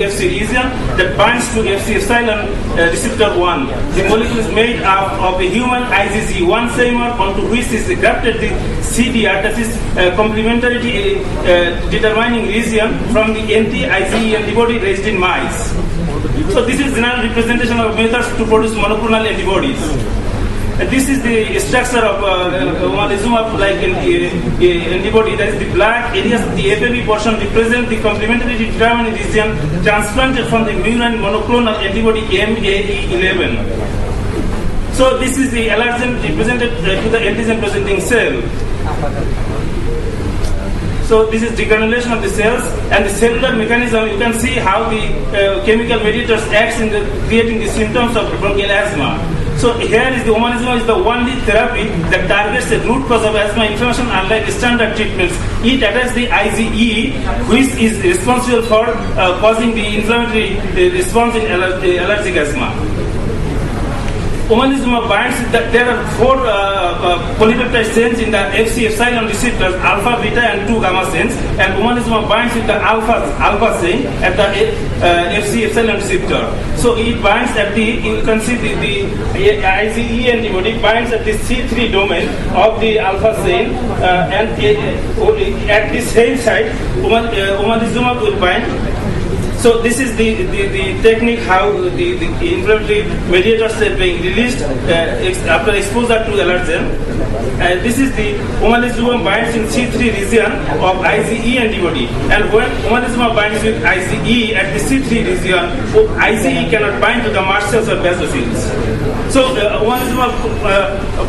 FC region that binds to FC epsilon receptor 1. The molecule is made up of a human IgG 1 seimer onto which is grafted the CDR, that is complementarity determining region from the anti-IgE antibody raised in mice. So this is general representation of methods to produce monoclonal antibodies. This is the structure of omalizumab like antibody. That is the black areas of the FAB portion represent the complementary determining region transplanted from the murine monoclonal antibody MAE11. So this is the allergen represented to the antigen presenting cell. So this is degranulation of the cells and the cellular mechanism. You can see how the chemical mediators acts in creating the symptoms of bronchial asthma. So here is the omalizumab is the only therapy that targets the root cause of asthma inflammation, unlike standard treatments. It attacks the IgE, which is responsible for causing the inflammatory response in allergic asthma. Omalizumab binds that there are 4 polypeptide chains in the FC epsilon receptors, alpha, beta, and 2 gamma chains, and omalizumab binds with the alpha chain at the FC epsilon receptor. So it binds at the, you can see the IgE antibody binds at the C3 domain of the alpha chain, and at the same site, omalizumab will bind. So this is the technique how the inflammatory mediators are being released after exposure to allergen. This is the omalizumab binds in C3 region of IgE antibody, and when omalizumab binds with IgE at the C3 region, IgE cannot bind to the mast cells or basophils. So omalizumab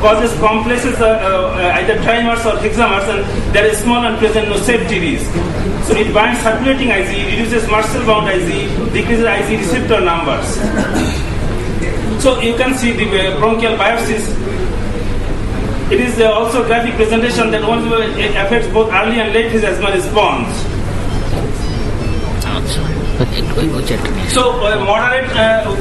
causes complexes either trimers or hexamers, and there is small and present no safety risk. So it binds circulating IgE, reduces mast cell bound IgE, decreases IgE receptor numbers. So you can see the bronchial biopsies. It is also a graphic presentation that affects both early and late phase asthma response. So moderate,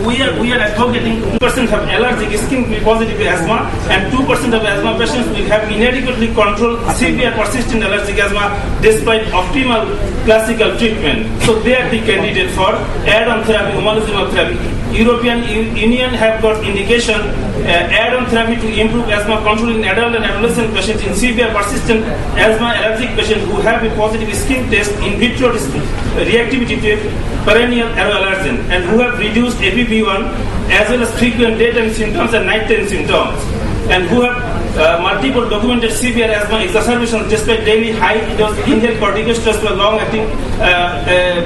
we are advocating 2% have allergic skin positive asthma, and 2% of asthma patients will have inadequately controlled severe persistent allergic asthma despite optimal classical treatment. So they are the candidate for add-on therapy, omalizumab therapy. European Union have got indication add-on therapy to improve asthma control in adult and adolescent patients in severe persistent asthma allergic patients who have a positive skin test in vitro reactivity to perennial allergen and who have reduced FEV1 as well as frequent daytime symptoms and nighttime symptoms, and who have multiple documented severe asthma exacerbations despite daily high dose inhaled corticosteroids for long-acting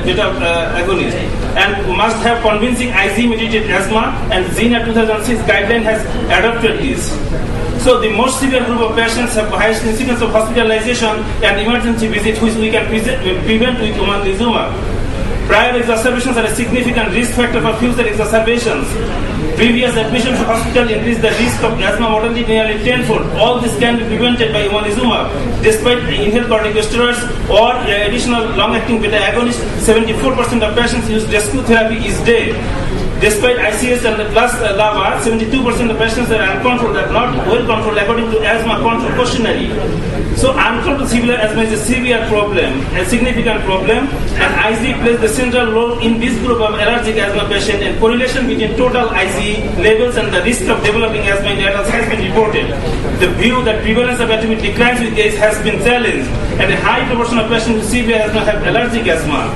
beta agonist, and must have convincing IgE-mediated asthma, and ZINA 2006 guideline has adopted this. So the most severe group of patients have highest incidence of hospitalization and emergency visit, which we can prevent with omalizumab. Prior exacerbations are a significant risk factor for future exacerbations. Previous admission to hospital increase the risk of asthma mortality nearly tenfold. All this can be prevented by omalizumab. Despite inhaled corticosteroids or additional long-acting beta agonist, 74% of patients use rescue therapy each day. Despite ICS and plus LAVA, 72% of patients are uncontrolled, are not well controlled according to asthma control questionnaire. So uncontrolled severe asthma is a severe problem, a significant problem, and IgE plays the central role in this group of allergic asthma patients, and correlation between total IgE levels and the risk of developing asthma in adults has been reported. The view that prevalence of atopic declines with age has been challenged, and a high proportion of patients with severe asthma have allergic asthma.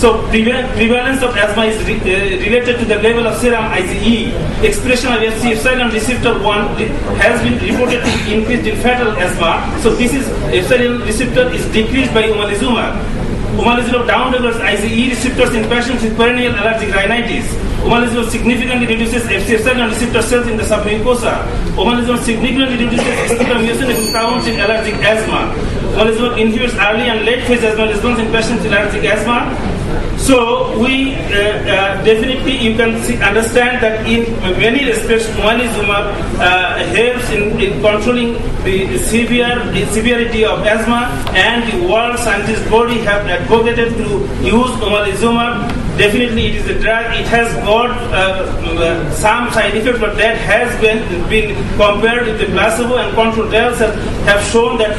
So prevalence of asthma is related to the level of serum IgE. Expression of FC epsilon receptor 1 has been reported to be increased in fatal asthma. So this is epsilon receptor is decreased by omalizumab. Omalizumab downregulates IgE receptors in patients with perennial allergic rhinitis. Omalizumab significantly reduces FC epsilon receptor cells in the submucosa. Omalizumab significantly reduces mucinous counts in allergic asthma. Omalizumab inhibits early and late phase asthma response in patients with allergic asthma. So we definitely you can understand that in many respects omalizumab helps in controlling the severity of asthma, and the world scientist body have advocated to use omalizumab definitely it is a drug. It has got some side effects, but that has been compared with the placebo, and control trials have shown that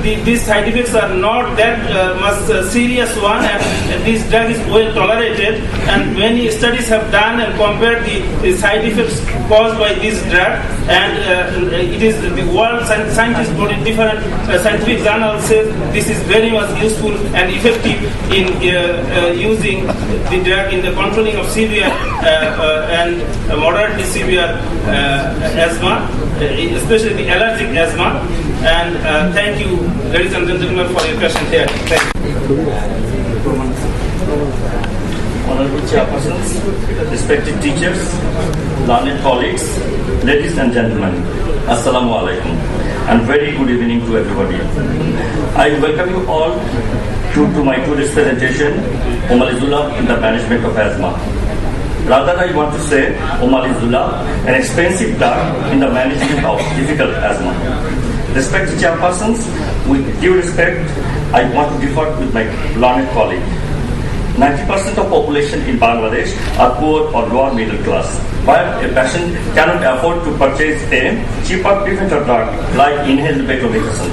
these side effects are not that much serious one, and this drug is well tolerated. And many studies have done and compared the side effects caused by this drug, and it is the world scientists body different scientific journals say this is very much useful and effective in using the drug in the controlling of severe and moderately severe asthma, especially the allergic asthma. And thank you, ladies and gentlemen, for your question here. Thank you. Honorable chairpersons, respected teachers, learned colleagues, ladies and gentlemen, Assalamu alaikum, and very good evening to everybody. I welcome you all to my today's presentation, Omalizula in the management of asthma. Rather, I want to say Omalizula, an expensive drug in the management of difficult asthma. Respected chairpersons, with due respect, I want to differ with my learned colleague. 90% of population in Bangladesh are poor or lower middle class, where a patient cannot afford to purchase a cheaper preventer drug like inhaled betamethasone.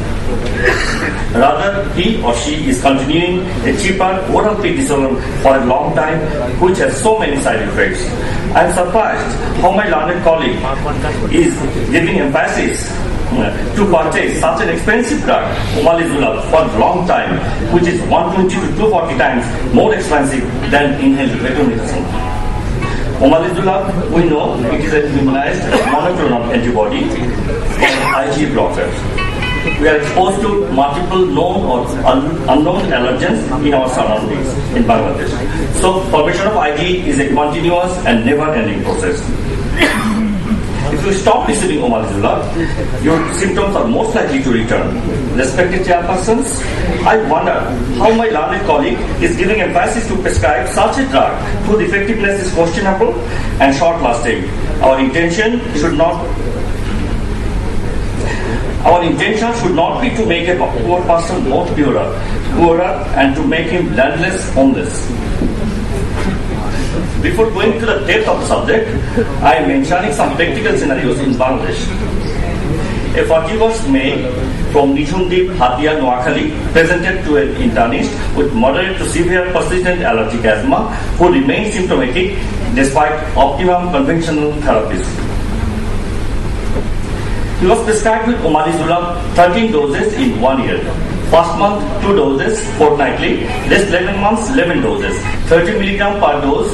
Rather, he or she is continuing a cheaper oral prednisone for a long time, which has so many side effects. I am surprised how my learned colleague is giving emphasis to purchase such an expensive drug, Omalizula, for a long time, which is 120 to 240 times more expensive than inhaled betamethasone. Omalizula, we know it is a immunized monoclonal antibody and IgE blocker. We are exposed to multiple known or unknown allergens in our surroundings in Bangladesh. So, formation of IgE is a continuous and never-ending process. If you stop receiving Omalizula, your symptoms are most likely to return. Respected chairpersons, I wonder how my learned colleague is giving emphasis to prescribe such a drug whose effectiveness is questionable and short-lasting. Our intention should not be to make a poor person more poorer, and to make him landless, homeless. Before going to the depth of the subject, I am mentioning some practical scenarios in Bangladesh. A 40-year-old male from Nijundip, Hatia, Noakhali presented to an internist with moderate to severe persistent allergic asthma who remained symptomatic despite optimum conventional therapies. He was prescribed with Omalizula 13 doses in 1 year. First month, 2 doses fortnightly. Next 11 months, 11 doses. 30 milligram per dose.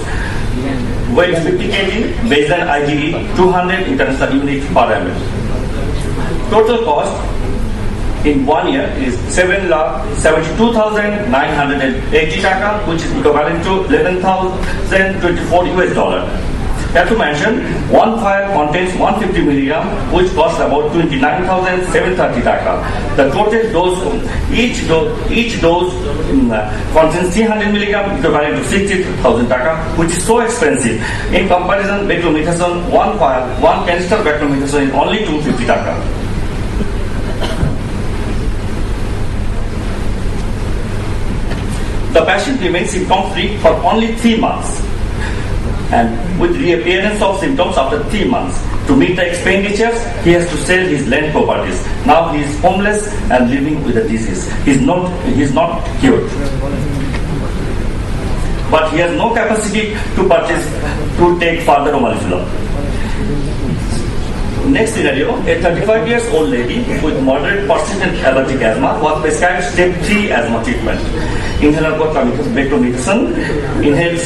Weight 50 kg. Baseline IgE 200 international units per ml. Total cost in 1 year is 7,72,980 taka, which is equivalent to 11,024 US dollar. Have to mention, one vial contains 150 milligram, which costs about 29,730 taka. The total dose, each dose contains 300 milligram, equivalent to 60,000 taka, which is so expensive. In comparison, betamethasone, one vial, one canister betamethasone is only 250 taka. The patient remains symptom-free for only 3 months. And with reappearance of symptoms after 3 months. To meet the expenditures, he has to sell his land properties. Now he is homeless and living with the disease. He is not cured. But he has no capacity to take further Omalizula. Next scenario, a 35-year-old lady with moderate persistent allergic asthma was prescribed step 3 asthma treatment. Inhaler betamethasone, inhaled